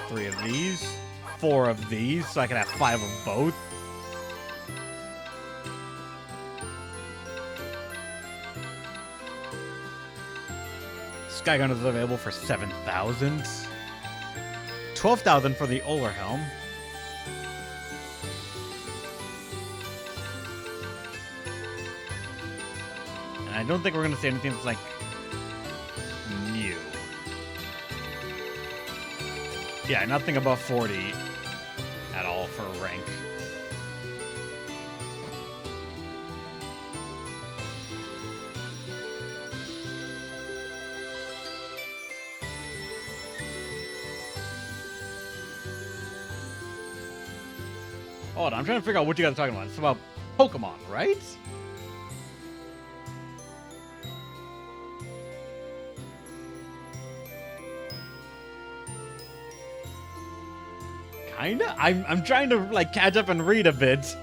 3 of these, 4 of these, so I can have 5 of both. Skygun is available for 7,000. 12,000 for the Oler Helm. And I don't think we're going to see anything that's, like, new. Yeah, nothing above 40 at all for rank. Hold on, I'm trying to figure out what you guys are talking about. It's about Pokemon, right? Kinda? I'm trying to, like, catch up and read a bit.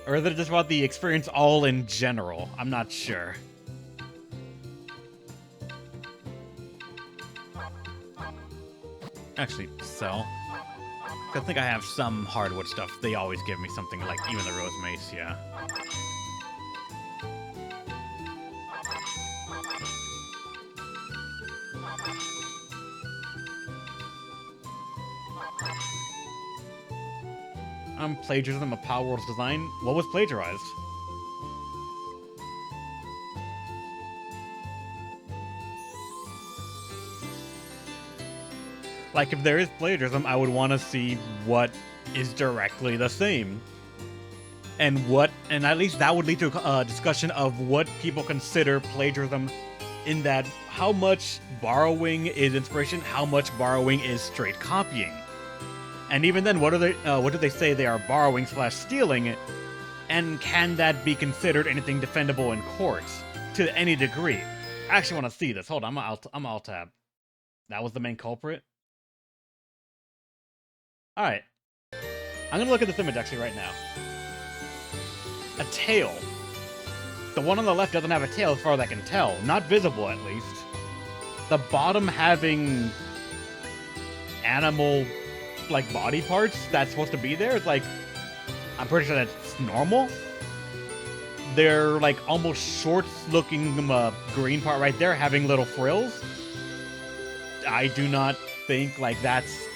Or is it just about the experience all in general? I'm not sure. Actually, so... I think I have some hardwood stuff. They always give me something, like, even the Rose Mace, yeah. Plagiarism of Palworld's design. What was plagiarized? Like, if there is plagiarism, I would want to see what is directly the same. And at least that would lead to a discussion of what people consider plagiarism, in that how much borrowing is inspiration, how much borrowing is straight copying. And even then, what do they say they are borrowing / stealing, and can that be considered anything defendable in courts to any degree? I actually want to see this. Hold on, I'm alt tab. That was the main culprit. All right, I'm gonna look at this image actually right now. A tail. The one on the left doesn't have a tail as far as I can tell, not visible at least. The bottom having animal, like, body parts that's supposed to be there. It's like, I'm pretty sure that's normal. They're like almost shorts-looking green part right there having little frills. I do not think, like, that's...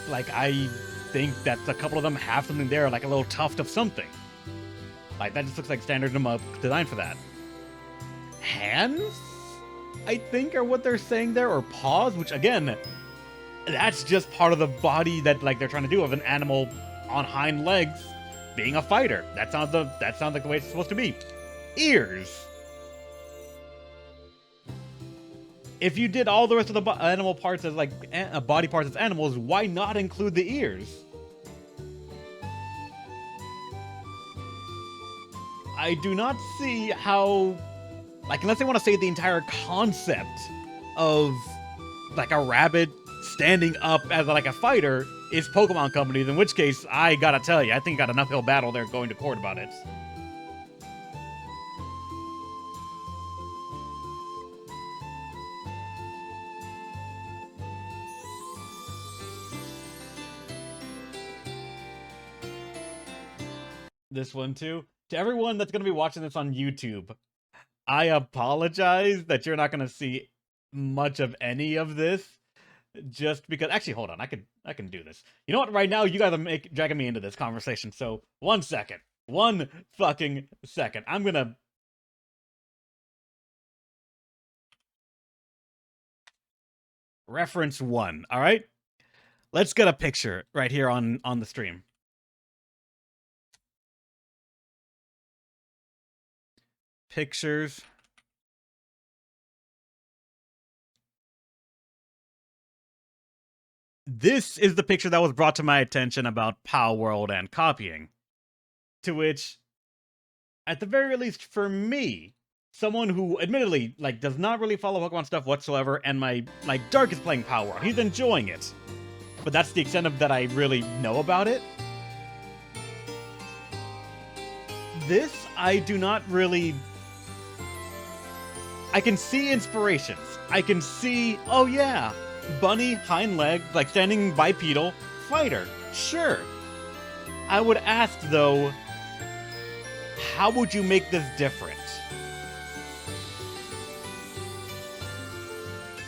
Like, I think that a couple of them have something there, like a little tuft of something. Like, that just looks like standard design for that. Hands, I think, are what they're saying there, or paws, which, again, that's just part of the body that, like, they're trying to do of an animal on hind legs being a fighter. That sounds like the way it's supposed to be. Ears. If you did all the rest of the animal parts as, like, body parts as animals, why not include the ears? I do not see how, like, unless they want to say the entire concept of, like, a rabbit standing up as, like, a fighter is Pokemon companies, in which case, I gotta tell you, I think got an uphill battle there going to court about it. This one too. To everyone that's going to be watching this on YouTube, I apologize that you're not going to see much of any of this, just because... Actually, hold on. I can do this. You know what? Right now, you guys are dragging me into this conversation, so 1 second. 1 fucking second. I'm going to... Reference 1, all right? Let's get a picture right here on the stream. Pictures. This is the picture that was brought to my attention about Palworld and copying. To which, at the very least for me, someone who admittedly, like, does not really follow Pokemon stuff whatsoever, and my, like, Dark is playing Palworld. He's enjoying it. But that's the extent of that I really know about it. This, I do not really... I can see inspirations. I can see, oh yeah, bunny, hind leg, like standing bipedal, fighter. Sure. I would ask, though, how would you make this different?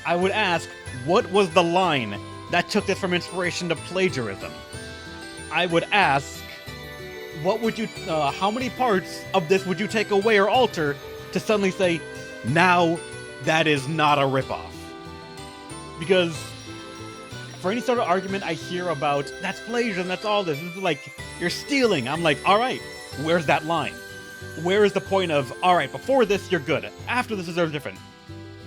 I would ask, what was the line that took this from inspiration to plagiarism? I would ask, what would you, how many parts of this would you take away or alter to suddenly say, now that is not a ripoff? Because for any sort of argument I hear about, that's plagiarism, that's all this is like, you're stealing. I'm like, all right, where's that line? Where is the point of, all right, before this, you're good. After this is different.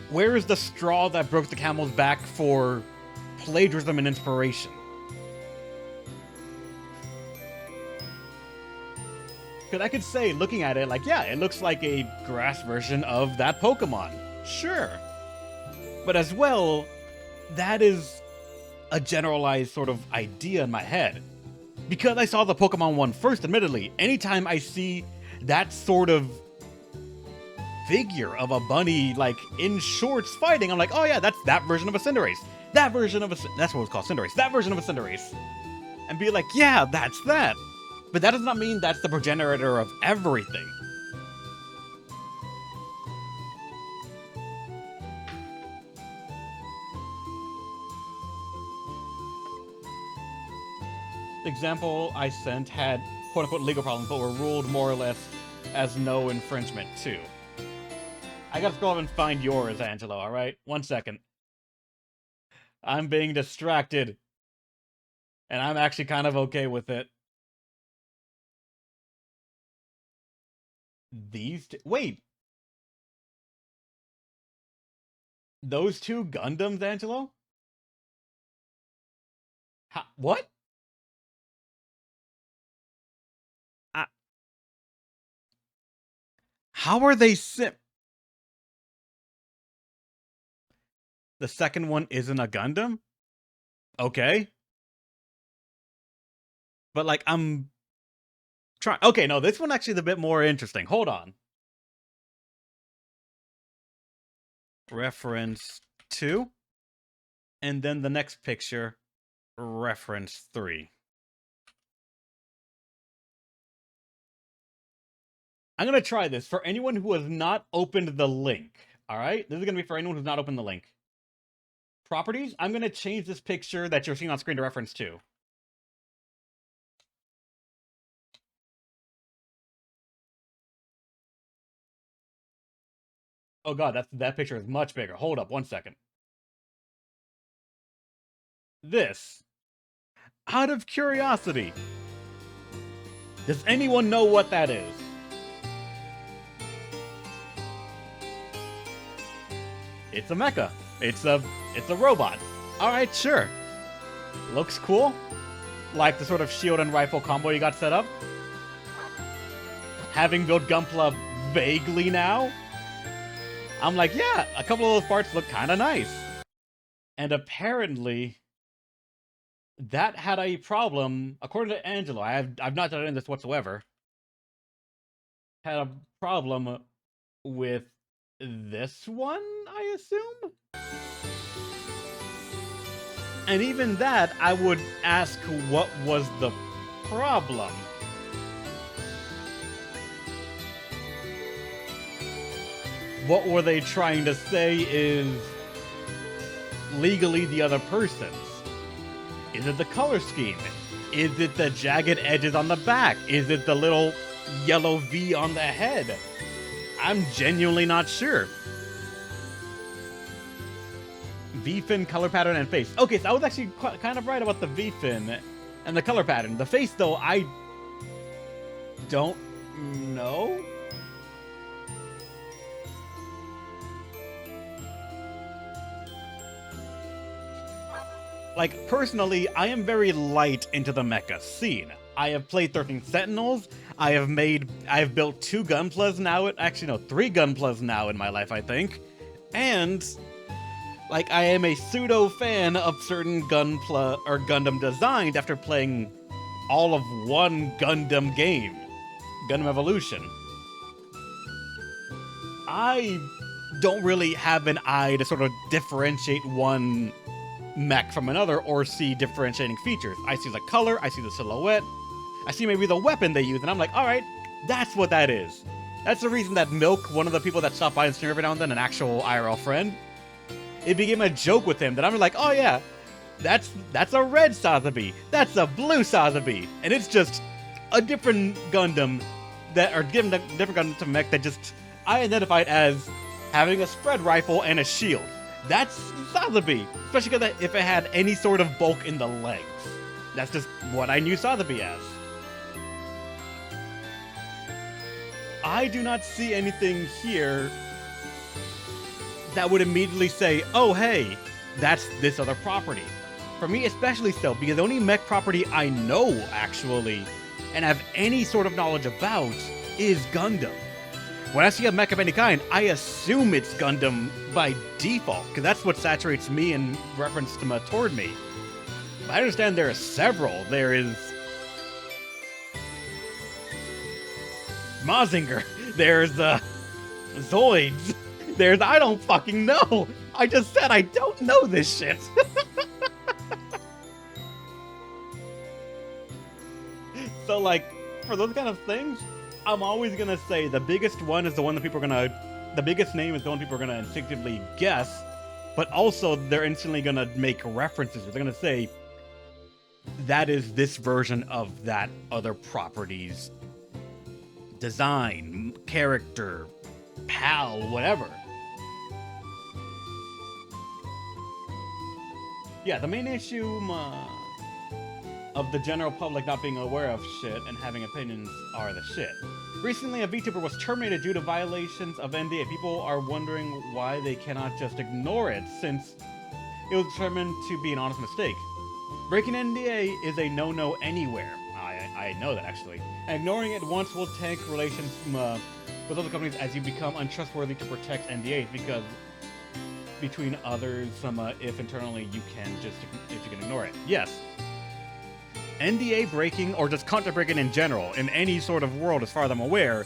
Where is the straw that broke the camel's back for plagiarism and inspiration? Because I could say, looking at it, like, yeah, it looks like a grass version of that Pokemon. Sure. But as well, that is a generalized sort of idea in my head. Because I saw the Pokemon one first, admittedly, anytime I see that sort of figure of a bunny, like, in shorts fighting, I'm like, oh yeah, that's that version of a Cinderace. That version of a... That's what it's called, Cinderace. That version of a Cinderace. And be like, yeah, that's that. But that does not mean that's the progenitor of everything. The example I sent had quote-unquote legal problems, but were ruled more or less as no infringement, too. I gotta scroll up and find yours, Angelo, alright? 1 second. I'm being distracted. And I'm actually kind of okay with it. Wait! Those two Gundams, Angelo? What? How are they The second one isn't a Gundam? Okay. But, like, I'm trying... Okay, no, this one actually is a bit more interesting. Hold on. Reference 2. And then the next picture, reference 3. I'm going to try this for anyone who has not opened the link. Alright? This is going to be for anyone who's not opened the link. Properties, I'm going to change this picture that you're seeing on screen to reference 2. Oh god, that picture is much bigger. Hold up, 1 second. This. Out of curiosity, does anyone know what that is? It's a mecha. It's a robot. Alright, sure. Looks cool. Like the sort of shield and rifle combo you got set up. Having built Gunpla vaguely now, I'm like, yeah, a couple of those parts look kind of nice. And apparently, that had a problem, according to Angelo, I've not done this whatsoever, had a problem with this one, I assume? And even that, I would ask what was the problem. What were they trying to say is legally the other person's? Is it the color scheme? Is it the jagged edges on the back? Is it the little yellow V on the head? I'm genuinely not sure. V-fin, color pattern, and face. Okay, so I was actually kind of right about the V-fin and the color pattern. The face, though, I don't know. Like, personally, I am very light into the mecha scene. I have played 13 Sentinels, I have built 2 Gunplas now, actually no, 3 Gunplas now in my life, I think. And, like, I am a pseudo-fan of certain Gunpla, or Gundam designs after playing all of one Gundam game, Gundam Evolution. I don't really have an eye to sort of differentiate one mech from another or see differentiating features. I see the color, I see the silhouette, I see maybe the weapon they use, and I'm like, alright, that's what that is. That's the reason that Milk, one of the people that stopped by and stream every now and then, an actual IRL friend, it became a joke with him that I'm like, oh yeah, that's a red Sazabi, that's a blue Sazabi, and it's just a different Gundam that are given a different Gundam mech that just I identified as having a spread rifle and a shield. That's Sazabi, especially because if it had any sort of bulk in the legs. That's just what I knew Sazabi as. I do not see anything here that would immediately say, oh hey, that's this other property. For me especially so, because the only mech property I know actually, and have any sort of knowledge about, is Gundam. When I see a mech of any kind, I assume it's Gundam by default, because that's what saturates me in reference to toward me. But I understand there are several. There is Mazinger, there's Zoids, there's I don't fucking know. I just said I don't know this shit. So like, for those kind of things, I'm always gonna say the biggest one is the one that people are gonna, the biggest name is the one people are gonna instinctively guess, but also they're instantly gonna make references. They're gonna say, that is this version of that other property's design, character, PAL, whatever. Yeah, the main issue of the general public not being aware of shit and having opinions are the shit. Recently, a VTuber was terminated due to violations of NDA. People are wondering why they cannot just ignore it, since it was determined to be an honest mistake. Breaking NDA is a no-no anywhere. I know that, actually. And ignoring it once will tank relations with other companies as you become untrustworthy to protect NDAs, because between others, if internally you can ignore it. Yes. NDA breaking, or just content breaking in general, in any sort of world as far as I'm aware,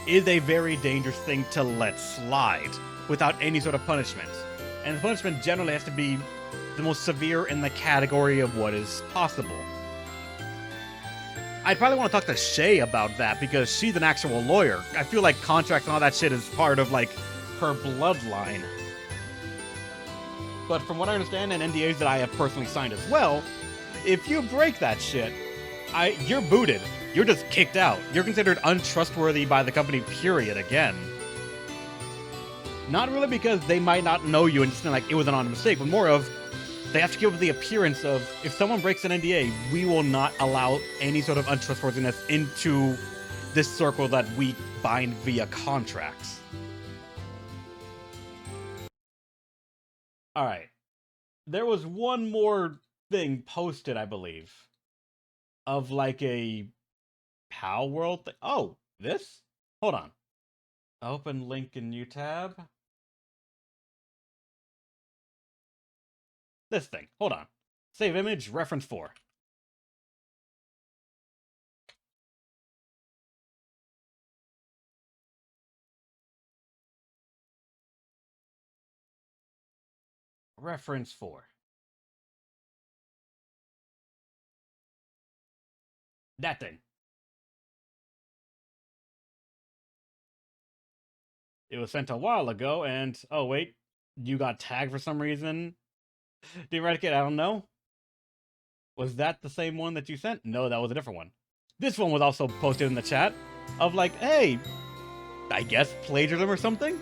is a very dangerous thing to let slide without any sort of punishment. And the punishment generally has to be the most severe in the category of what is possible. I'd probably want to talk to Shay about that, because she's an actual lawyer. I feel like contracts and all that shit is part of, like, her bloodline. But from what I understand, and NDAs that I have personally signed as well, if you break that shit, you're booted. You're just kicked out. You're considered untrustworthy by the company, period, again. Not really because they might not know you and just think like it was an honest mistake, but more of they have to give the appearance of, if someone breaks an NDA, we will not allow any sort of untrustworthiness into this circle that we bind via contracts. Alright. There was one more thing posted, I believe, of like a Palworld thing. Oh, this? Hold on. Open link in new tab. This thing. Hold on. Save image, reference 4. Reference 4. That thing. It was sent a while ago, and oh wait, you got tagged for some reason. The Eradicate, I don't know. Was that the same one that you sent? No, that was a different one. This one was also posted in the chat of like, hey, I guess plagiarism or something?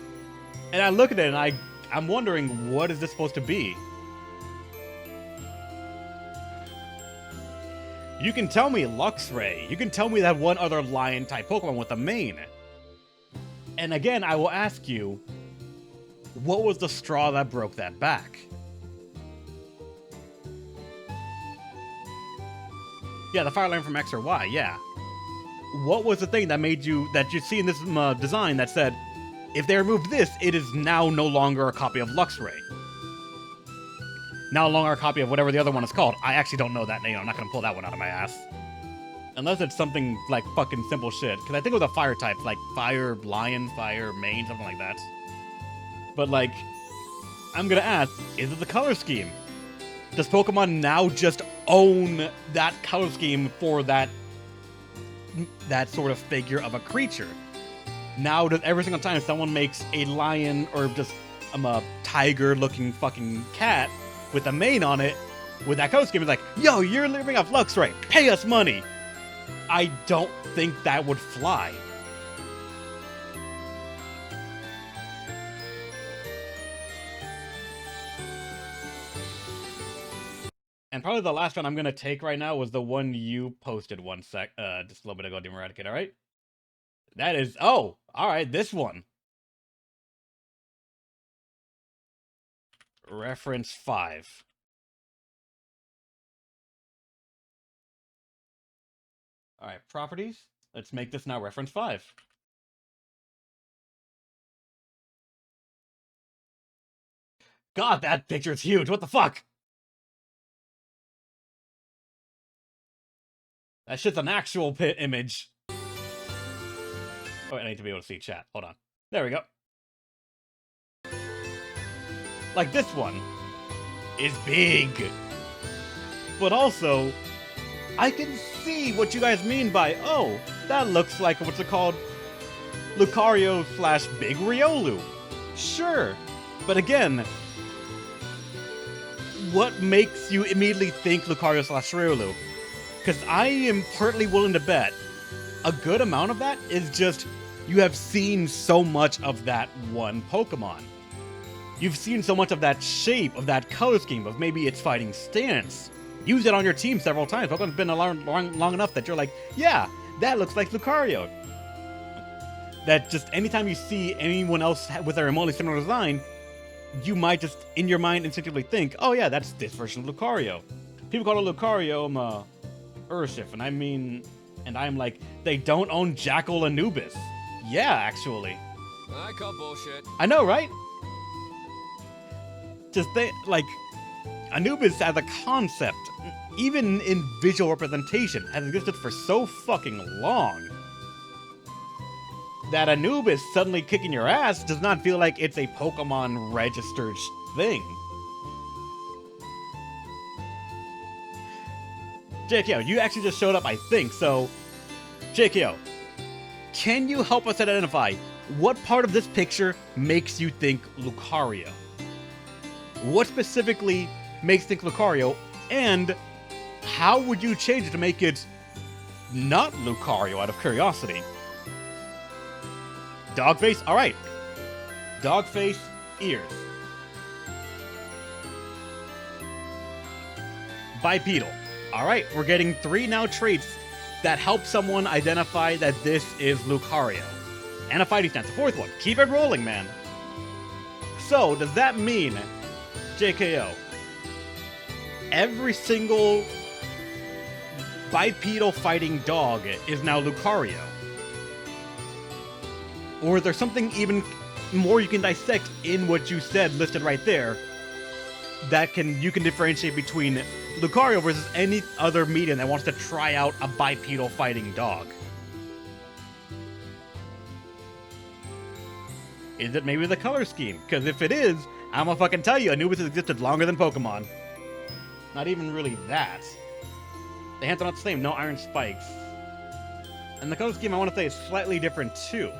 And I look at it and I'm wondering, what is this supposed to be? You can tell me Luxray. You can tell me that one other lion-type Pokemon with a mane. And again, I will ask you, what was the straw that broke that back? Yeah, the fire line from X or Y, yeah. What was the thing that made you, that you see in this design that said, if they remove this, it is now no longer a copy of Luxray? No longer a copy of whatever the other one is called. I actually don't know that name. I'm not going to pull that one out of my ass. Unless it's something like fucking simple shit. Because I think it was a fire type, like fire lion, fire mane, something like that. But, like, I'm gonna ask, is it the color scheme? Does Pokemon now just own that color scheme for that sort of figure of a creature? Now, does every single time someone makes a lion or just a tiger-looking fucking cat with a mane on it, with that color scheme, it's like, yo, you're living off Luxray, pay us money! I don't think that would fly. And probably the last one I'm gonna take right now was the one you posted just a little bit ago, Demon Eradicate, alright? That is, oh, alright, this one. Reference 5. Alright, properties. Let's make this now reference 5. God, that picture is huge. What the fuck? That shit's an actual pit image. Oh, wait, I need to be able to see chat. Hold on. There we go. Like, this one is big. But also, I can see what you guys mean by, oh, that looks like, what's it called? Lucario / Big Riolu. Sure. But again, what makes you immediately think Lucario / Riolu? Because I am partly willing to bet a good amount of that is just you have seen so much of that one Pokemon. You've seen so much of that shape, of that color scheme, of maybe its fighting stance. Use it on your team several times. Pokemon's been long enough that you're like, yeah, that looks like Lucario. That just anytime you see anyone else with a remotely similar design, you might just, in your mind, instinctively think, oh yeah, that's this version of Lucario. People call it Lucario, Urshifu, and I'm like, they don't own Jackal Anubis. Yeah, actually. I call bullshit. I know, right? Just like, Anubis as a concept, even in visual representation, has existed for so fucking long that Anubis suddenly kicking your ass does not feel like it's a Pokemon registered thing. JKO, you actually just showed up, I think, so... JKO, can you help us identify what part of this picture makes you think Lucario? What specifically makes you think Lucario, and how would you change it to make it not Lucario out of curiosity? Dog face? Alright. Dog face, ears. Bipedal. Alright, we're getting 3 now traits that help someone identify that this is Lucario. And a fighting stance, the 4th one. Keep it rolling, man. So, does that mean, JKO, every single bipedal fighting dog is now Lucario? Or is there something even more you can dissect in what you said listed right there that you can differentiate between Lucario versus any other medium that wants to try out a bipedal fighting dog? Is it maybe the color scheme? Because if it is, I'm gonna fucking tell you, Anubis has existed longer than Pokemon. Not even really that. The hands are not the same, no iron spikes. And the color scheme, I want to say, is slightly different too.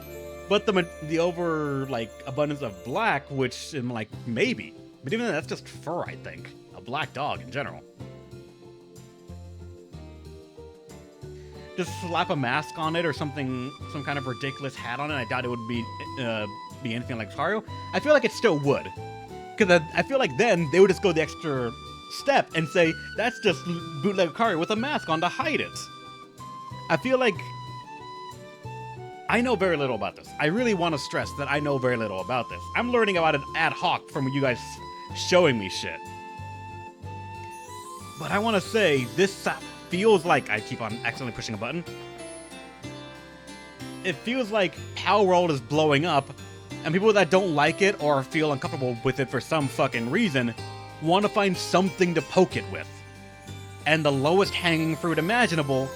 But the abundance of black, which I'm like, maybe. But even then, that's just fur, I think. A black dog in general. Just slap a mask on it or something, some kind of ridiculous hat on it. I doubt it would be anything like Lucario. I feel like it still would. Because I feel like then they would just go the extra step and say, that's just bootleg Lucario with a mask on to hide it. I feel like I know very little about this. I really want to stress that I know very little about this. I'm learning about it ad hoc from you guys showing me shit. But I want to say, this feels like, I keep on accidentally pushing a button. It feels like Palworld is blowing up, and people that don't like it or feel uncomfortable with it for some fucking reason want to find something to poke it with. And the lowest hanging fruit imaginable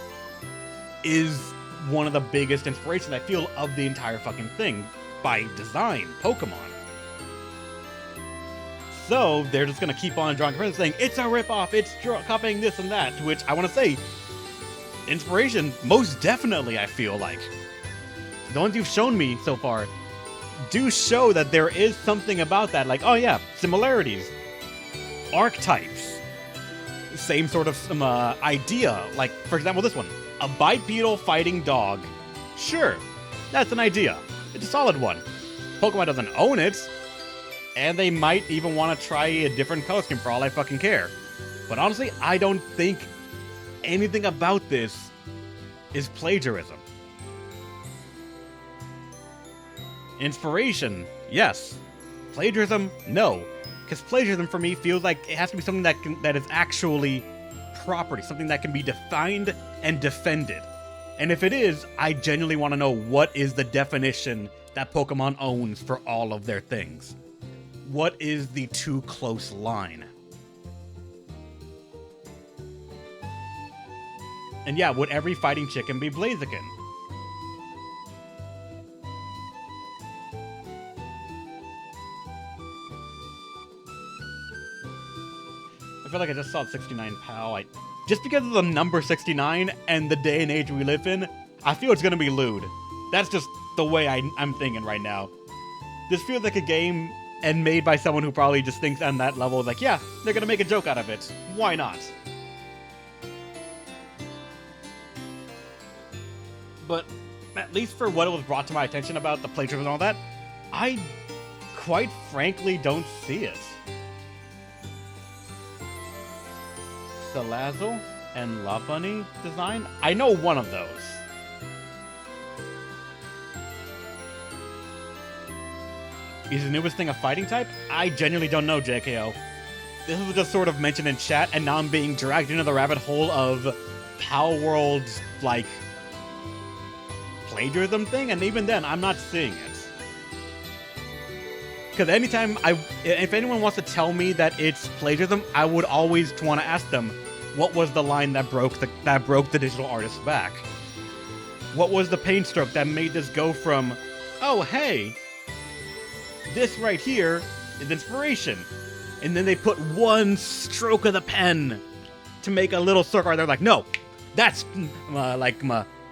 is one of the biggest inspirations I feel of the entire fucking thing, by design, Pokemon. so they're just gonna keep on drawing comparisons saying, it's a ripoff, it's copying this and that, to which I want to say, inspiration, most definitely, I feel like. The ones you've shown me so far do show that there is something about that, like, oh yeah, similarities, archetypes, same sort of idea, like, for example, this one, a bipedal fighting dog. Sure, that's an idea. It's a solid one. Pokemon doesn't own it, and they might even want to try a different color scheme for all I fucking care. But honestly, I don't think anything about this is plagiarism. Inspiration, yes. Plagiarism, no. Because plagiarism for me feels like it has to be something that is actually property, something that can be defined and defended. And if it is, I genuinely want to know what is the definition that Pokemon owns for all of their things. What is the too close line? And yeah, would every fighting chicken be Blaziken? I feel like I just saw 69 PAL. Just because of the number 69 and the day and age we live in, I feel it's gonna be lewd. That's just the way I'm thinking right now. This feels like a game and made by someone who probably just thinks on that level, like, yeah, they're gonna make a joke out of it. Why not? But at least for what it was brought to my attention about the plagiarism and all that, I quite frankly don't see it. Salazzle and La Bunny design? I know one of those. Is the newest thing a fighting type? I genuinely don't know, JKO. This was just sort of mentioned in chat, and now I'm being dragged into the rabbit hole of Palworld's, like, plagiarism thing, and even then, I'm not seeing it. Because anytime if anyone wants to tell me that it's plagiarism, I would always want to ask them, what was the line that broke the digital artist's back? What was the paint stroke that made this go from, oh hey, this right here is inspiration, and then they put one stroke of the pen to make a little circle, and they're like, no, that's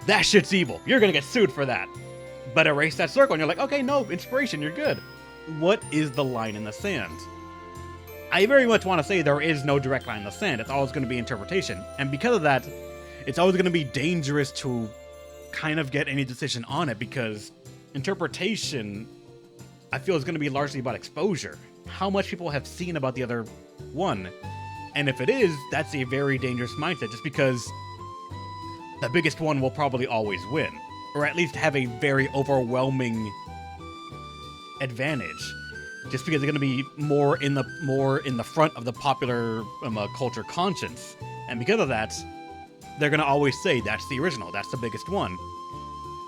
that shit's evil. You're gonna get sued for that. But erase that circle, and you're like, okay, no, inspiration, you're good. What is the line in the sand? I very much want to say there is no direct line in the sand. It's always going to be interpretation. And because of that, it's always going to be dangerous to kind of get any decision on it, because interpretation, I feel, is going to be largely about exposure. How much people have seen about the other one. And if it is, that's a very dangerous mindset, just because the biggest one will probably always win. Or at least have a very overwhelming advantage, just because they're going to be more in the front of the popular culture conscience, and because of that, they're going to always say that's the original, that's the biggest one,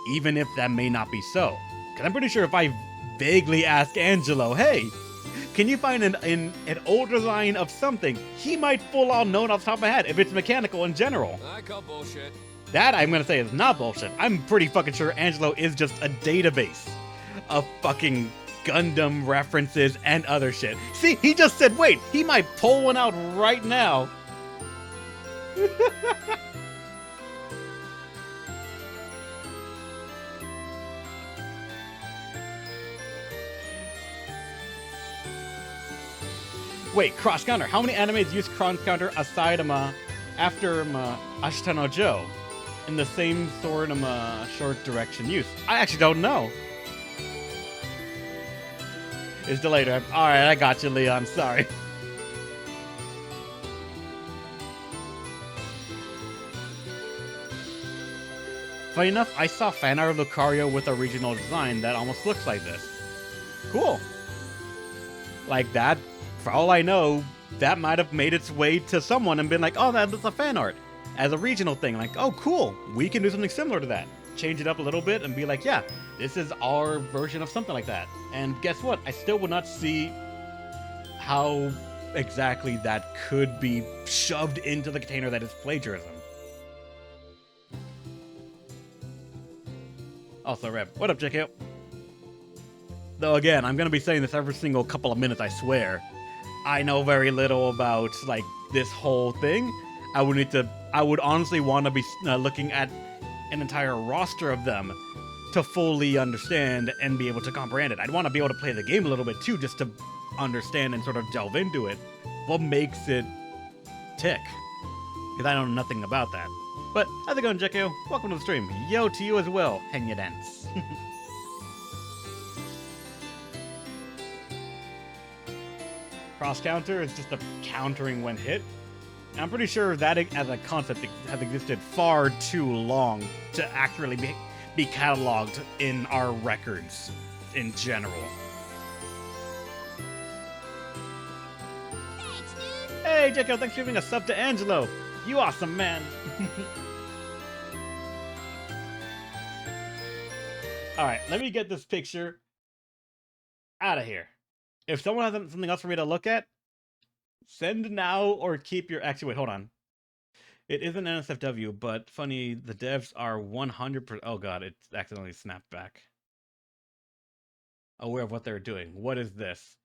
even if that may not be so. Because I'm pretty sure if I vaguely ask Angelo, hey, can you find an old design of something, he might full on know it off the top of my head if it's mechanical in general. I call bullshit. That I'm going to say is not bullshit. I'm pretty fucking sure Angelo is just a database of fucking Gundam references and other shit. See, he just said, wait, he might pull one out right now. Wait, cross counter. How many animes use cross counter aside after Ashita no Joe in the same sort of short direction use? I actually don't know. It's delayed. Alright, I got you, Leon. Sorry. Funny enough, I saw fan art of Lucario with a regional design that almost looks like this. Cool. Like that, for all I know, that might have made its way to someone and been like, oh, that's a fan art. As a regional thing, like, oh, cool. We can do something similar to that. Change it up a little bit and be like, yeah, this is our version of something like that. And guess what? I still would not see how exactly that could be shoved into the container that is plagiarism. Also, Reb, what up, JK? Though again, I'm going to be saying this every single couple of minutes, I swear. I know very little about like this whole thing. I would honestly want to be looking at an entire roster of them to fully understand and be able to comprehend it. I'd want to be able to play the game a little bit too, just to understand and sort of delve into it. What makes it tick? Because I know nothing about that. But how's it going, Jekko? Welcome to the stream. Yo to you as well, Henya Dance. Cross counter is just a countering when hit. I'm pretty sure that as a concept has existed far too long to accurately be cataloged in our records in general. Thanks, dude. Hey, Jekko, thanks for giving a sub to Angelo. You awesome, man. Alright, let me get this picture out of here. If someone has something else for me to look at, send now or keep your... Actually, wait, hold on. It is an NSFW, but funny, the devs are 100%... Oh god, it's accidentally snapped back. Aware of what they're doing. What is this?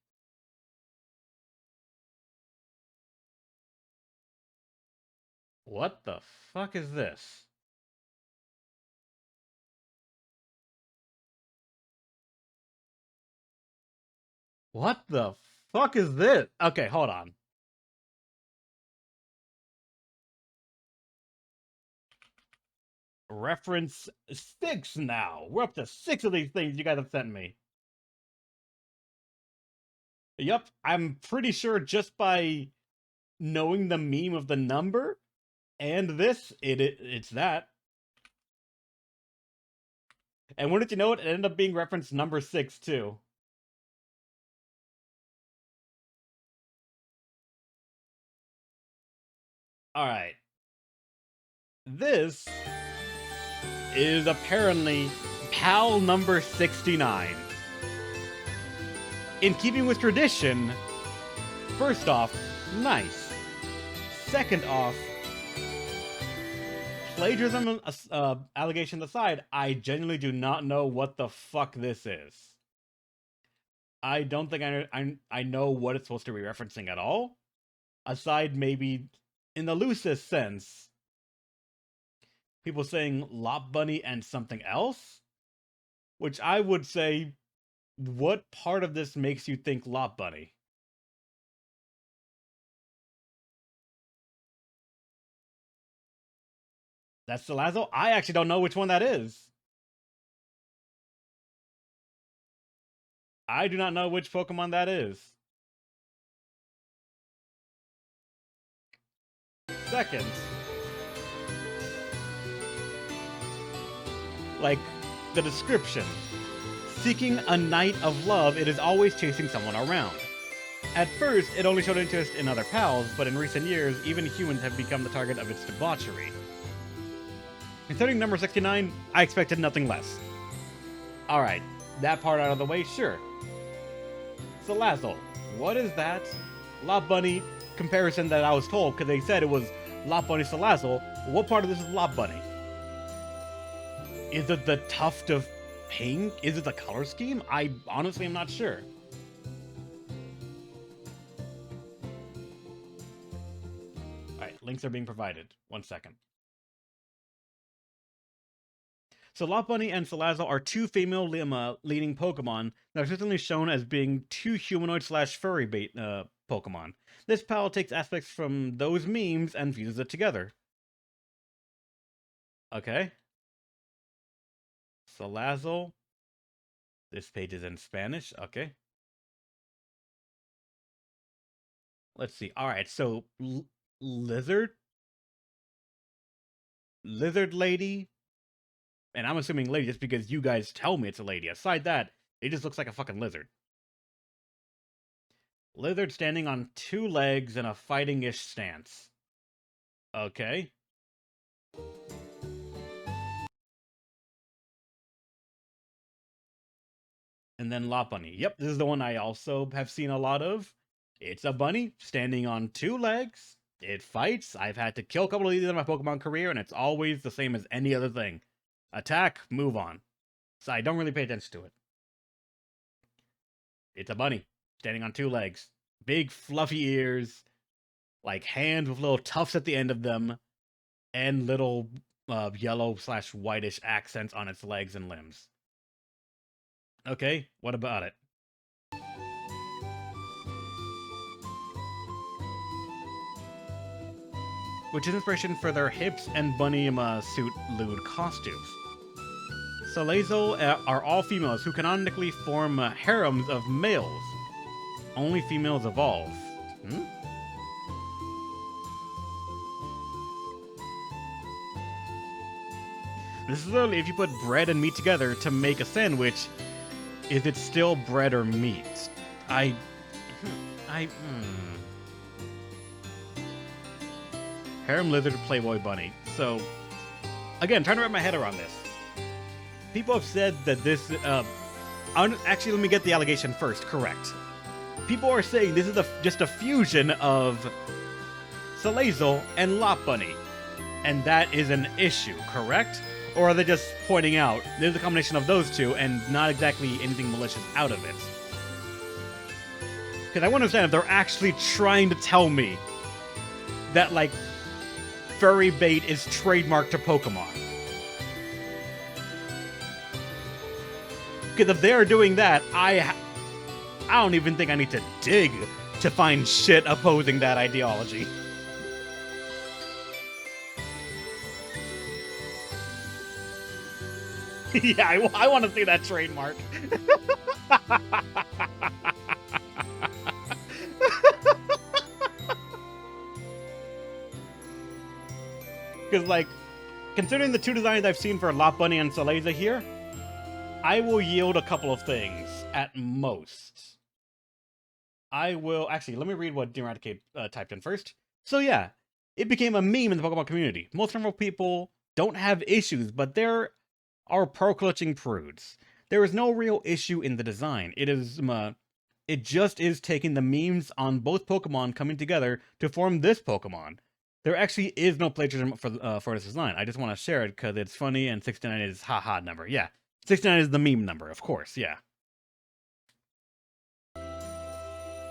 What the fuck is this? What the fuck is this? Okay, hold on. Reference 6 now. We're up to 6 of these things you guys have sent me. Yep, I'm pretty sure just by knowing the meme of the number and this, it's that. And wouldn't you know it ended up being reference number 6 too. Alright. This is apparently PAL number 69. In keeping with tradition, first off, nice. Second off, plagiarism allegations aside, I genuinely do not know what the fuck this is. I don't think I know what it's supposed to be referencing at all. Aside maybe, in the loosest sense, people saying Lop Bunny and something else? Which I would say, what part of this makes you think Lop Bunny? That's Salazzle? I actually don't know which one that is. I do not know which Pokemon that is. Second, like, the description. Seeking a knight of love, it is always chasing someone around. At first, it only showed interest in other pals, but in recent years, even humans have become the target of its debauchery. Considering number 69, I expected nothing less. Alright, that part out of the way, sure. Salazzle, what is that? Lop Bunny comparison that I was told, because they said it was Lop Bunny Salazzle. What part of this is Lop Bunny? Is it the tuft of pink? Is it the color scheme? I honestly am not sure. Alright, links are being provided. 1 second. So Lop Bunny and Salazzle are two female leading Pokemon that are certainly shown as being two humanoid/furry bait Pokemon. This pal takes aspects from those memes and fuses it together. Okay. Salazzle. This page is in Spanish. Okay. Let's see. Alright, so Lizard Lady. And I'm assuming lady just because you guys tell me it's a lady. Aside that, it just looks like a fucking lizard. Lizard standing on 2 legs in a fighting-ish stance. Okay. And then Lop Bunny. Yep, this is the one I also have seen a lot of. It's a bunny standing on 2 legs. It fights. I've had to kill a couple of these in my Pokemon career, and it's always the same as any other thing. Attack, move on. So I don't really pay attention to it. It's a bunny standing on 2 legs. Big fluffy ears, like hands with little tufts at the end of them, and little yellow/whitish accents on its legs and limbs. Okay, what about it? Which is inspiration for their hips and bunny suit lewd costumes. Salezo are all females who canonically form harems of males. Only females evolve. Hmm? This is literally if you put bread and meat together to make a sandwich, is it still bread or meat? I. Harem lizard, Playboy bunny. So, again, trying to wrap my head around this. People have said that this. Actually, let me get the allegation first. Correct. People are saying this is just a fusion of Salezo and Lop Bunny, and that is an issue. Correct? Or are they just pointing out there's a combination of those two and not exactly anything malicious out of it? Because I want to understand if they're actually trying to tell me that, like, furry bait is trademarked to Pokemon. Because if they're doing that, I don't even think I need to dig to find shit opposing that ideology. Yeah, I want to see that trademark. Because, like, considering the two designs I've seen for Lop Bunny and Saleeza here, I will yield a couple of things at most. I will... Actually, let me read what Deeradicate typed in first. So, yeah, it became a meme in the Pokemon community. Most normal people don't have issues, but there are pearl-clutching prudes. There is no real issue in the design. It just is taking the memes on both Pokemon coming together to form this Pokemon. There actually is no plagiarism for this design. I just want to share it because it's funny and 69 is haha number. Yeah, 69 is the meme number, of course, yeah.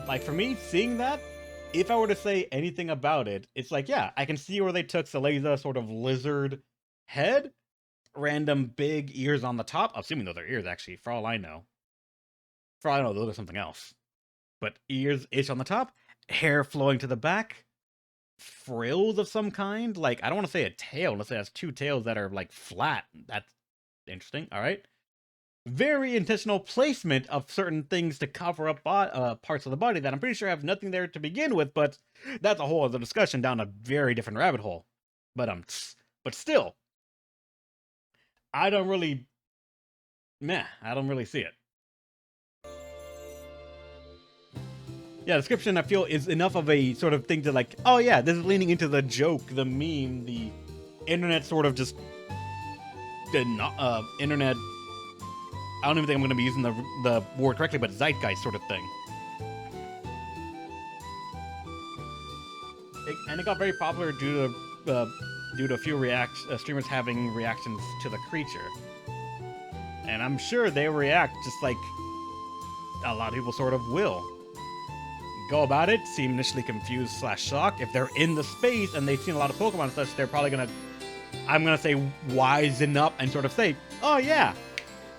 Like, for me, seeing that, if I were to say anything about it, it's like, yeah, I can see where they took Saleeza sort of lizard head, random big ears on the top. Assuming those are ears, actually, for all I know. For all I know, those are something else. But ears-ish on the top, hair flowing to the back, frills of some kind. Like, I don't want to say a tail, unless it has two tails that are, like, flat. That's interesting, alright. Very intentional placement of certain things to cover up parts of the body that I'm pretty sure have nothing there to begin with, but that's a whole other discussion down a very different rabbit hole. But still, I don't really see it. Yeah, description I feel is enough of a sort of thing to like, oh yeah, this is leaning into the joke, the meme, the internet sort of just internet. I don't even think I'm going to be using the word correctly, but zeitgeist sort of thing. And it got very popular due to a few streamers having reactions to the creature. And I'm sure they react just like a lot of people sort of will. Go about it, seem initially confused/shocked. If they're in the space and they've seen a lot of Pokemon and such, they're probably gonna, I'm gonna say, wisen up and sort of say, oh yeah,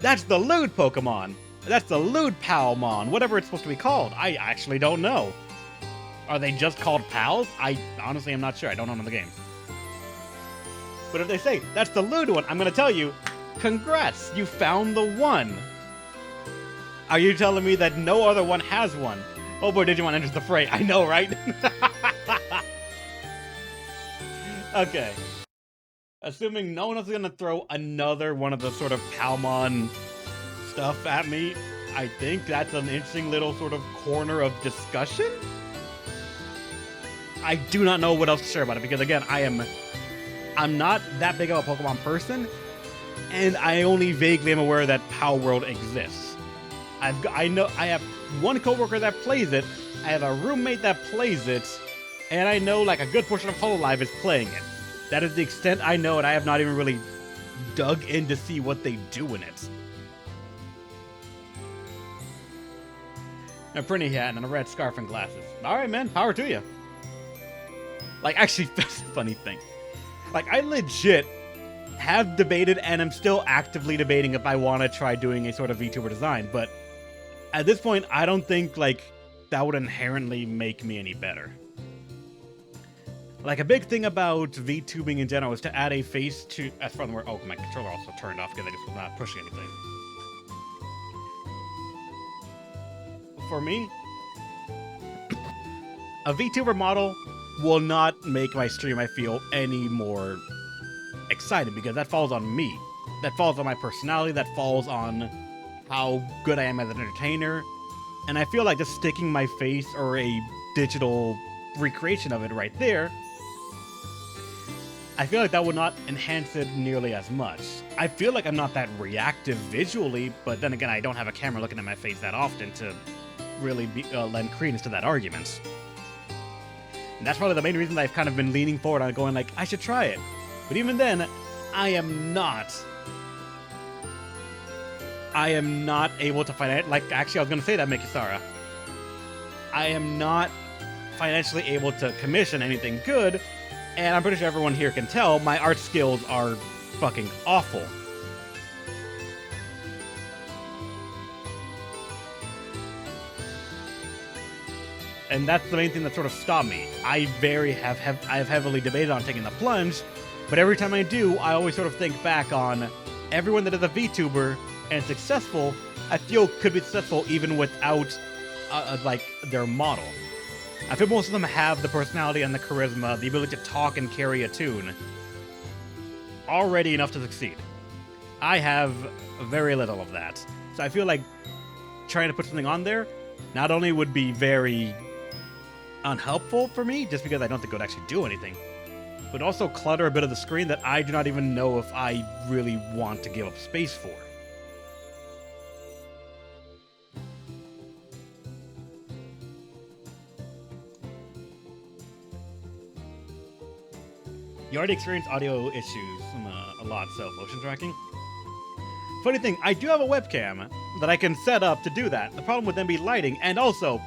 that's the lewd Pokemon. That's the lewd Palmon, whatever it's supposed to be called. I actually don't know. Are they just called pals? I honestly am not sure. I don't know the game. But if they say, that's the lewd one, I'm gonna tell you, congrats, you found the one. Are you telling me that no other one has one? Oh boy, Digimon enters the fray. I know, right? Okay. Assuming no one else is gonna throw another one of the sort of Palmon stuff at me, I think that's an interesting little sort of corner of discussion? I do not know what else to share about it, because again, I'm not that big of a Pokemon person, and I only vaguely am aware that Palworld exists. I have one coworker that plays it, I have a roommate that plays it, and I know like a good portion of Hololive is playing it. That is the extent I know, and I have not even really dug in to see what they do in it. a printy hat, and a red scarf and glasses. Alright, man, power to you. Like, actually, that's a funny thing. Like, I legit have debated, and I'm still actively debating if I want to try doing a sort of VTuber design, but at this point, I don't think, like, that would inherently make me any better. Like, a big thing about VTubing in general is to add a face to... As far as where... Oh, my controller also turned off because I just was not pushing anything. For me, a VTuber model will not make my stream, I feel, any more excited, because that falls on me. That falls on my personality, that falls on how good I am as an entertainer, and I feel like just sticking my face or a digital recreation of it right there, I feel like that would not enhance it nearly as much. I feel like I'm not that reactive visually, but then again, I don't have a camera looking at my face that often to really lend credence to that argument. And that's probably the main reason that I've kind of been leaning forward on going like, I should try it. But even then, I am not able to finance. Like, actually, I was going to say that, Mikisara. I am not financially able to commission anything good, and I'm pretty sure everyone here can tell my art skills are fucking awful. And that's the main thing that sort of stopped me. I have heavily debated on taking the plunge, but every time I do, I always sort of think back on everyone that is a VTuber and successful, I feel could be successful even without like their model. I feel most of them have the personality and the charisma, the ability to talk and carry a tune, already enough to succeed. I have very little of that. So I feel like trying to put something on there not only would be very unhelpful for me, just because I don't think it would actually do anything, but also clutter a bit of the screen that I do not even know if I really want to give up space for. You already experienced audio issues a lot, so motion tracking. Funny thing, I do have a webcam that I can set up to do that. The problem would then be lighting, and also,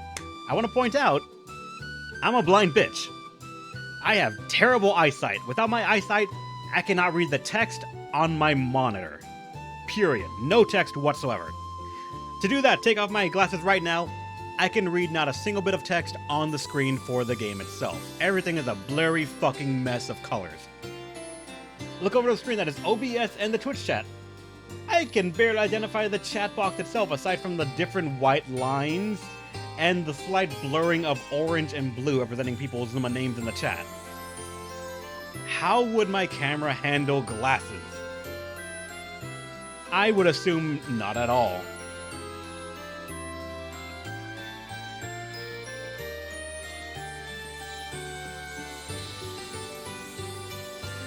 I want to point out, I'm a blind bitch. I have terrible eyesight. Without my eyesight, I cannot read the text on my monitor. Period. No text whatsoever. To do that, take off my glasses right now. I can read not a single bit of text on the screen for the game itself. Everything is a blurry fucking mess of colors. Look over the screen, that is OBS and the Twitch chat. I can barely identify the chat box itself aside from the different white lines and the slight blurring of orange and blue representing people's names in the chat. How would my camera handle glasses? I would assume not at all.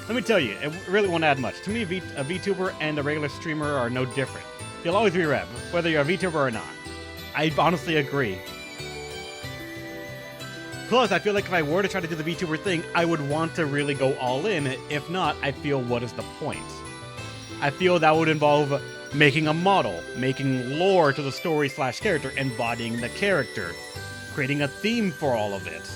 Let me tell you, it really won't add much. To me, a VTuber and a regular streamer are no different. You'll always be Rev, whether you're a VTuber or not. I honestly agree. Plus, I feel like if I were to try to do the VTuber thing, I would want to really go all in. If not, I feel what is the point? I feel that would involve making a model, making lore to the story/character, embodying the character, creating a theme for all of it.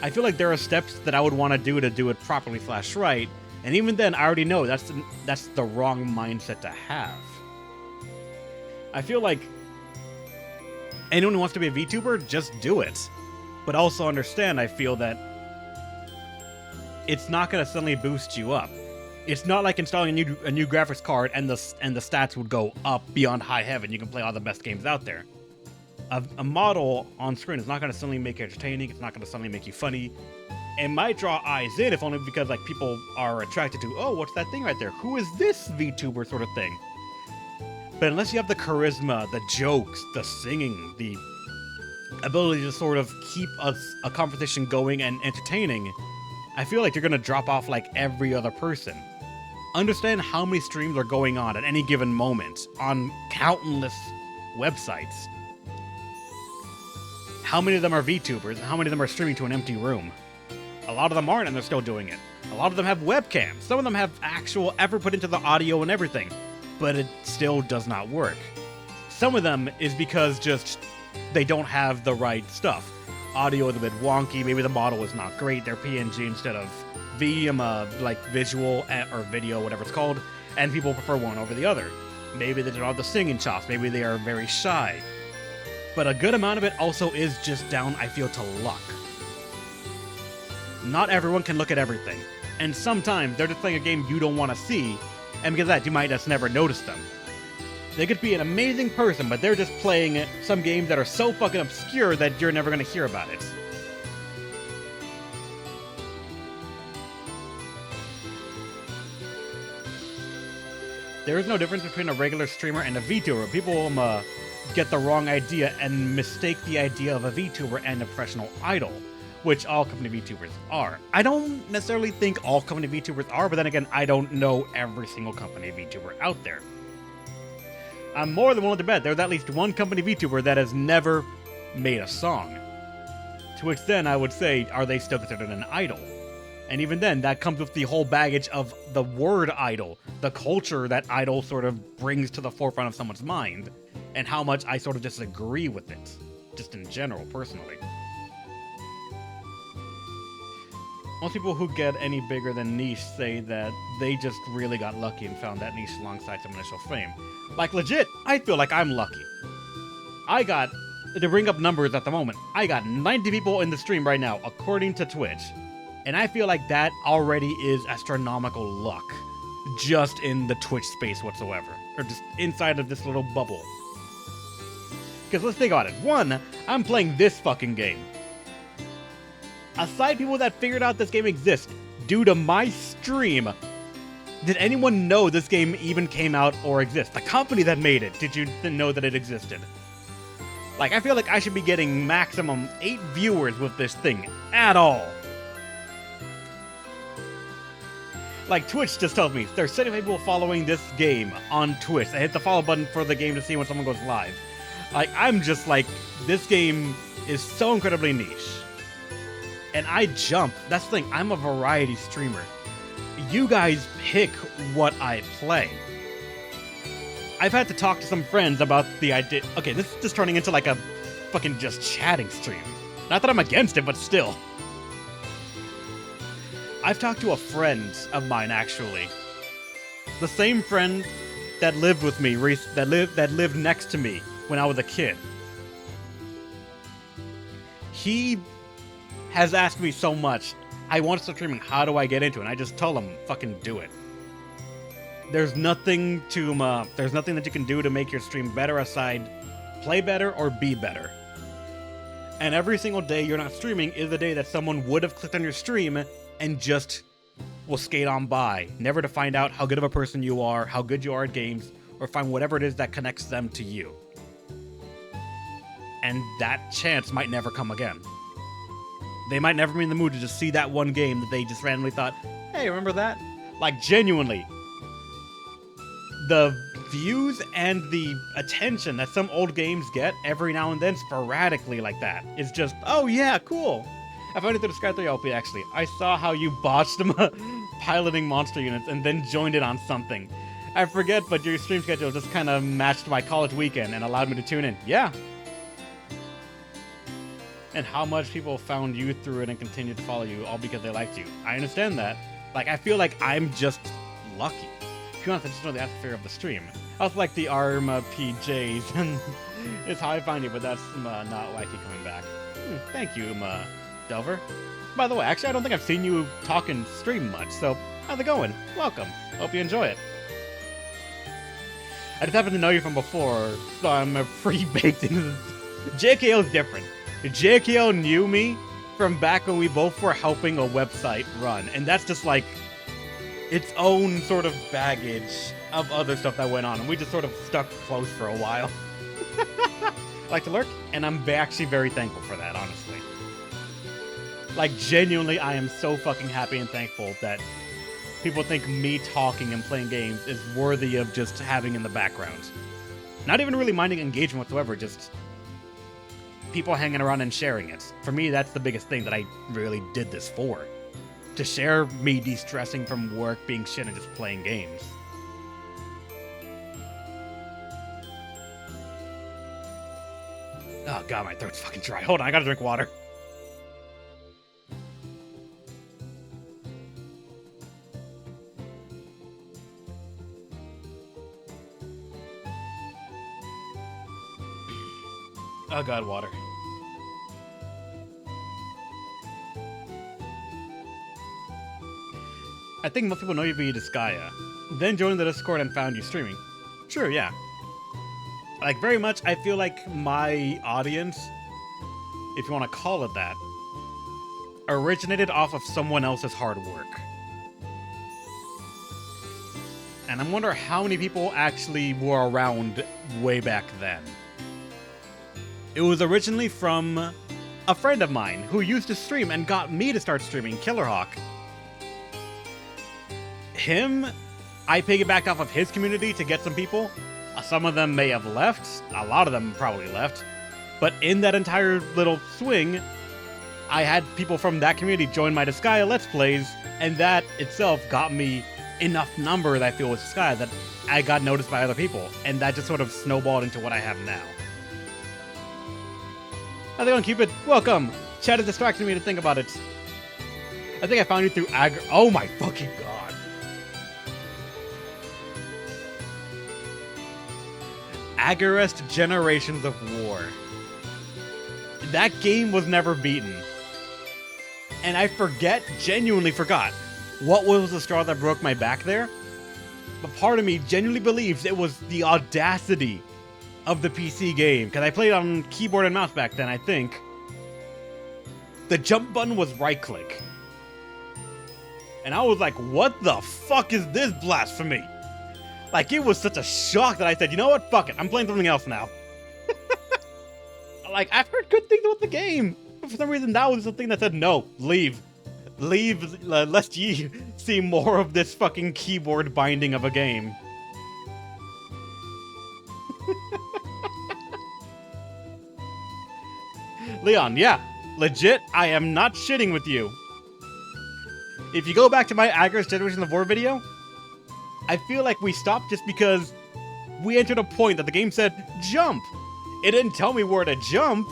I feel like there are steps that I would want to do it properly/right, and even then, I already know that's the wrong mindset to have. I feel like anyone who wants to be a VTuber, just do it. But also understand, I feel that it's not going to suddenly boost you up. It's not like installing a new graphics card and the stats would go up beyond high heaven. You can play all the best games out there. A model on screen is not going to suddenly make you entertaining. It's not going to suddenly make you funny. It might draw eyes in, if only because like people are attracted to, oh, what's that thing right there? Who is this VTuber sort of thing? But unless you have the charisma, the jokes, the singing, the ability to sort of keep a conversation going and entertaining, I feel like you're going to drop off like every other person. Understand how many streams are going on at any given moment on countless websites. How many of them are VTubers and how many of them are streaming to an empty room? A lot of them aren't and they're still doing it. A lot of them have webcams. Some of them have actual effort put into the audio and everything, but it still does not work. Some of them is because just they don't have the right stuff. Audio is a bit wonky, maybe the model is not great, they're PNG instead of like visual or video, whatever it's called, and people prefer one over the other. Maybe they don't have the singing chops, maybe they are very shy. But a good amount of it also is just down, I feel, to luck. Not everyone can look at everything, and sometimes they're just playing a game you don't want to see, and because of that, you might just never notice them. They could be an amazing person, but they're just playing some games that are so fucking obscure that you're never going to hear about it. There is no difference between a regular streamer and a VTuber. People get the wrong idea and mistake the idea of a VTuber and a professional idol, which all company VTubers are. I don't necessarily think all company VTubers are, but then again, I don't know every single company VTuber out there. I'm more than willing to bet there's at least one company VTuber that has never made a song. To which then I would say, are they still considered an idol? And even then, that comes with the whole baggage of the word idol, the culture that idol sort of brings to the forefront of someone's mind, and how much I sort of disagree with it, just in general, personally. Most people who get any bigger than niche say that they just really got lucky and found that niche alongside some initial fame. Like, legit, I feel like I'm lucky. To bring up numbers at the moment, I got 90 people in the stream right now, according to Twitch. And I feel like that already is astronomical luck, just in the Twitch space whatsoever, or just inside of this little bubble. Because let's think about it. One, I'm playing this fucking game. Aside people that figured out this game exists due to my stream, did anyone know this game even came out or exists? The company that made it, did you know that it existed? Like, I feel like I should be getting maximum 8 viewers with this thing at all. Like, Twitch just tells me there's 70 people following this game on Twitch. I hit the follow button for the game to see when someone goes live. Like, I'm just like, this game is so incredibly niche. And I jump. That's the thing, I'm a variety streamer. You guys pick what I play. I've had to talk to some friends about the idea. Okay, this is just turning into like a fucking just chatting stream. Not that I'm against it, but still. I've talked to a friend of mine, actually. The same friend that lived with me, that lived next to me when I was a kid. He has asked me so much, I want to start streaming, how do I get into it? And I just tell him, fucking do it. There's nothing that you can do to make your stream better aside play better or be better. And every single day you're not streaming is the day that someone would have clicked on your stream and just will skate on by, never to find out how good of a person you are, how good you are at games, or find whatever it is that connects them to you. And that chance might never come again. They might never be in the mood to just see that one game that they just randomly thought, hey, remember that? Like, genuinely, the views and the attention that some old games get every now and then sporadically like that is just, oh yeah, cool. I found it through the Sky 3 LP, actually. I saw how you botched piloting monster units and then joined it on something. I forget, but your stream schedule just kind of matched my college weekend and allowed me to tune in. Yeah. And how much people found you through it and continued to follow you all because they liked you. I understand that. Like, I feel like I'm just lucky. To be honest, I just know the atmosphere of the stream. I also like the ARM PJs, and it's how I find you, but that's not why I keep coming back. Thank you, Delver. By the way, actually, I don't think I've seen you talk and stream much, so how's it going? Welcome. Hope you enjoy it. I just happen to know you from before, so I'm pre-baked into this. JKO's different. JKO knew me from back when we both were helping a website run, and that's just like its own sort of baggage of other stuff that went on, and we just sort of stuck close for a while. I like to lurk, and I'm actually very thankful for that, honestly. Like, genuinely, I am so fucking happy and thankful that people think me talking and playing games is worthy of just having in the background. Not even really minding engagement whatsoever, just people hanging around and sharing it. For me, that's the biggest thing that I really did this for. To share me de-stressing from work, being shit, and just playing games. Oh god, my throat's fucking dry. Hold on, I gotta drink water. Oh god, water. I think most people know you via Disgaea. Then joined the Discord and found you streaming. Sure, yeah. Like, very much, I feel like my audience, if you want to call it that, originated off of someone else's hard work. And I wonder how many people actually were around way back then. It was originally from a friend of mine who used to stream and got me to start streaming, Killerhawk. Him, I piggybacked off of his community to get some people. Some of them may have left. A lot of them probably left. But in that entire little swing, I had people from that community join my Disgaea Let's Plays, and that itself got me enough number that I feel with Disgaea that I got noticed by other people, and that just sort of snowballed into what I have now. How's it going, Cupid? Welcome! Chat is distracting me to think about it. I think I found you through Oh my fucking god. Agarest Generations of War. That game was never beaten. And I genuinely forgot, what was the straw that broke my back there? But part of me genuinely believes it was the audacity of the PC game, because I played on keyboard and mouse back then, I think. The jump button was right-click. And I was like, what the fuck is this blasphemy? Like, it was such a shock that I said, you know what, fuck it, I'm playing something else now. Like, I've heard good things about the game, but for some reason that was the thing that said, no, leave. Leave, lest ye see more of this fucking keyboard binding of a game. Leon, yeah, legit, I am not shitting with you. If you go back to my Agarest Generations of War video, I feel like we stopped just because we entered a point that the game said, jump! It didn't tell me where to jump,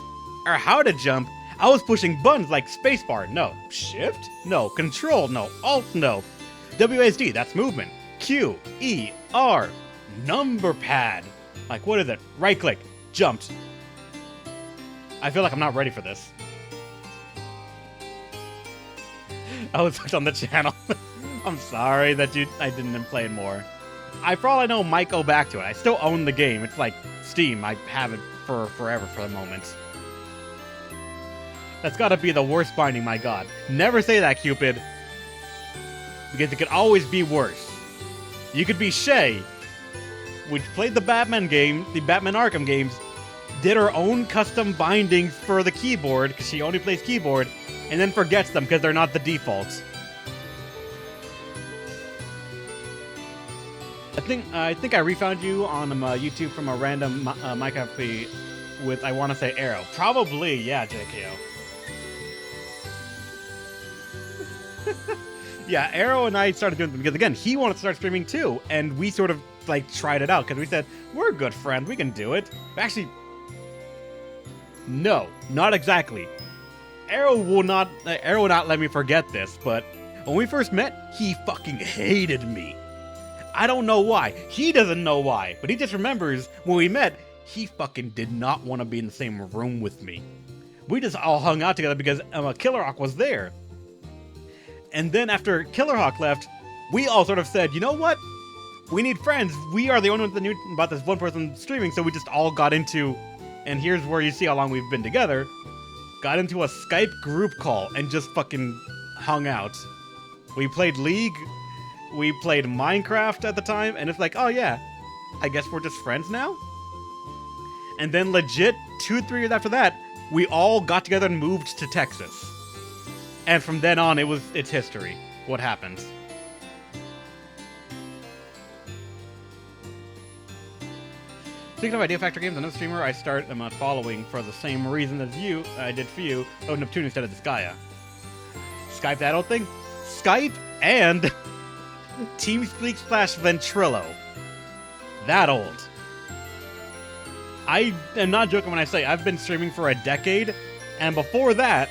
or how to jump. I was pushing buttons like spacebar, no. Shift? No. Control? No. Alt? No. WASD, that's movement. Q, E, R, number pad. Like, what is it? Right click, jumped. I feel like I'm not ready for this. I was hooked on the channel. I'm sorry that I didn't play it more. For all I know, might go back to it. I still own the game. It's like Steam. I have it for forever for the moment. That's gotta be the worst binding, my god. Never say that, Cupid. Because it could always be worse. You could be Shay, which played the Batman game, the Batman Arkham games, did her own custom bindings for the keyboard, because she only plays keyboard, and then forgets them because they're not the default. I think I refound you on YouTube from a random Minecraft feed with, I want to say, Arrow. Probably, yeah, JKO. Yeah, Arrow and I started doing them because, again, he wanted to start streaming too, and we sort of, like, tried it out because we said, we're good friends, we can do it. Actually, no, not exactly. Arrow will not let me forget this, but when we first met, he fucking hated me. I don't know why. He doesn't know why, but he just remembers when we met, he fucking did not want to be in the same room with me. We just all hung out together because Killerhawk was there. And then after Killerhawk left, we all sort of said, you know what? We need friends. We are the only ones that knew about this one person streaming, so we just all got into, and here's where you see how long we've been together, got into a Skype group call and just fucking hung out. We played League, we played Minecraft at the time, and it's like, oh yeah, I guess we're just friends now? And then legit, 2-3 years after that, we all got together and moved to Texas. And from then on, it's history, what happens. Speaking of Idea Factor games, another streamer I start following for the same reason as you, I did for you, Neptune instead of Disgaea. Skype that old thing? Skype and TeamSpeak / Ventrilo. That old. I am not joking when I say I've been streaming for a decade, and before that,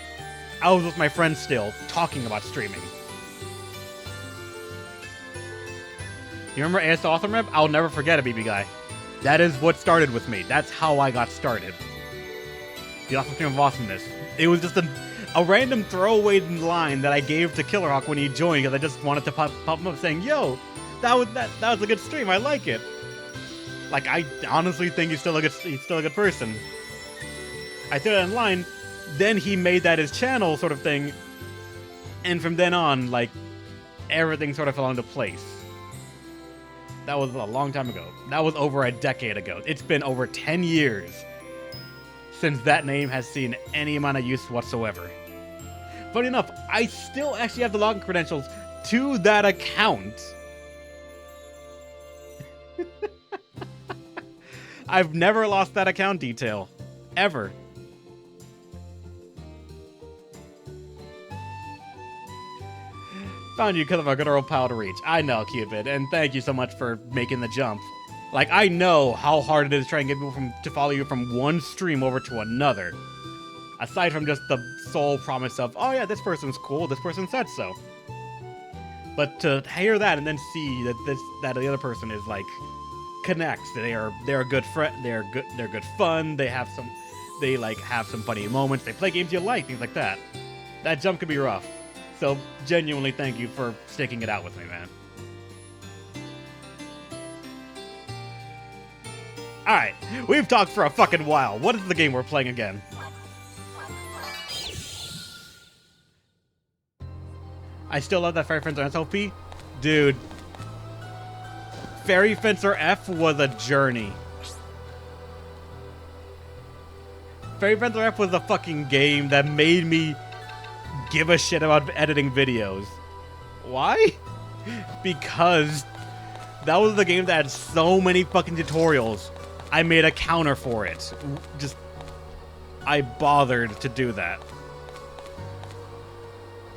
I was with my friends still, talking about streaming. You remember AS Awesome Rep? I'll never forget it, BB Guy. That is what started with me. That's how I got started. The Awesome Stream of Awesomeness. It was just a random throwaway line that I gave to Killerhawk when he joined, because I just wanted to pop him up saying, yo, that was a good stream, I like it. Like, I honestly think he's still a good person. I threw that in line, then he made that his channel sort of thing, and from then on, like, everything sort of fell into place. That was a long time ago. That was over a decade ago. It's been over 10 years since that name has seen any amount of use whatsoever. Funny enough, I still actually have the login credentials to that account. I've never lost that account detail. Ever. Found you because of a good old pal to reach. I know, Cupid, and thank you so much for making the jump. Like, I know how hard it is to try and get people to follow you from one stream over to another. Aside from just the sole promise of, oh yeah, this person's cool, this person said so. But to hear that and then see that the other person is like connects. They're a good friend. They're good fun. They have some funny moments. They play games you like, things like that. That jump could be rough. So genuinely, thank you for sticking it out with me, man. All right, we've talked for a fucking while. What is the game we're playing again? I still love that Fairy Fencer SLP, dude. Fairy Fencer F was a journey. Fairy Fencer F was a fucking game that made me give a shit about editing videos. Why? Because that was the game that had so many fucking tutorials. I made a counter for it. Just, I bothered to do that.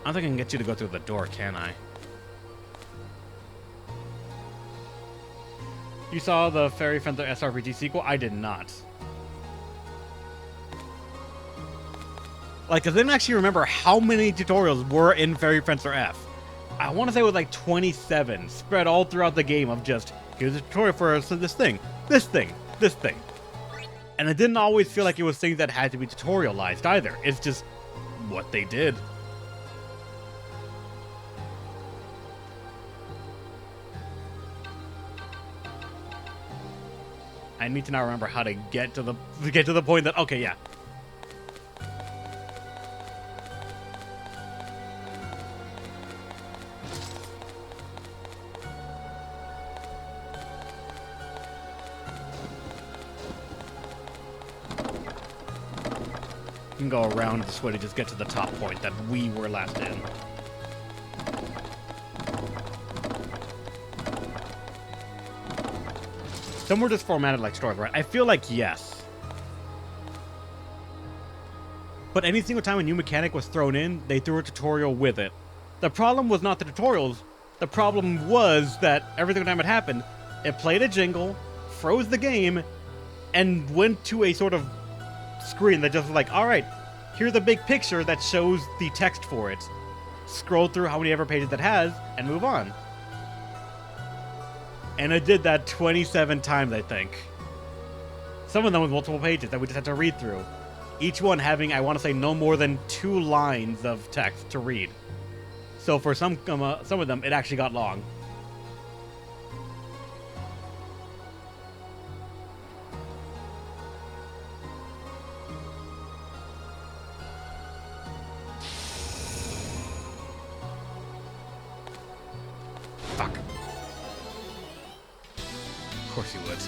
I don't think I can get you to go through the door, can I? You saw the Fairy Fencer SRPG sequel? I did not. Like, I didn't actually remember how many tutorials were in Fairy Fencer F. I want to say it was like 27, spread all throughout the game of just, here's a tutorial for this thing, this thing, this thing. And it didn't always feel like it was things that had to be tutorialized either. It's just what they did. I need to now remember how to get to the point that, okay, yeah. You can go around this way to just get to the top point that we were last in. Some were just formatted like stories, right? I feel like yes. But any single time a new mechanic was thrown in, they threw a tutorial with it. The problem was not the tutorials. The problem was that every single time it happened, it played a jingle, froze the game, and went to a sort of screen that just was like, alright, here's a big picture that shows the text for it. Scroll through how many ever pages it has, and move on. And I did that 27 times, I think. Some of them with multiple pages that we just had to read through. Each one having, I want to say, no more than 2 lines of text to read. So for some of them, it actually got long. Fuck. Of course you would.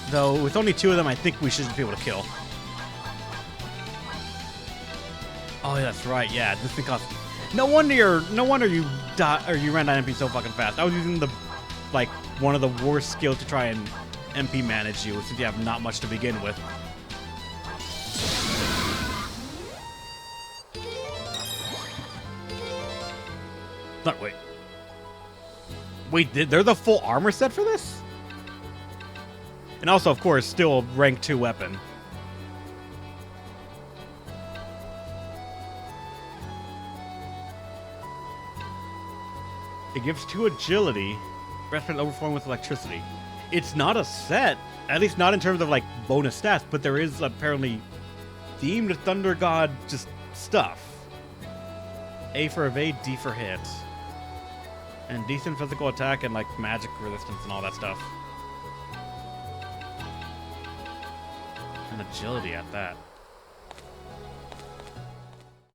Though, with only 2 of them, I think we should be able to kill. Oh, yeah, that's right. Yeah, this thing costs. No wonder you ran that MP so fucking fast. I was using one of the worst skills to try and MP manage you, since you have not much to begin with. No, wait. Wait, they're the full armor set for this? And also, of course, still a rank 2 weapon. It gives 2 agility, breastplate overflowing with electricity. It's not a set, at least not in terms of like bonus stats, but there is apparently themed Thunder God just stuff. A for evade, D for hit. And decent physical attack and like magic resistance and all that stuff. And agility at that.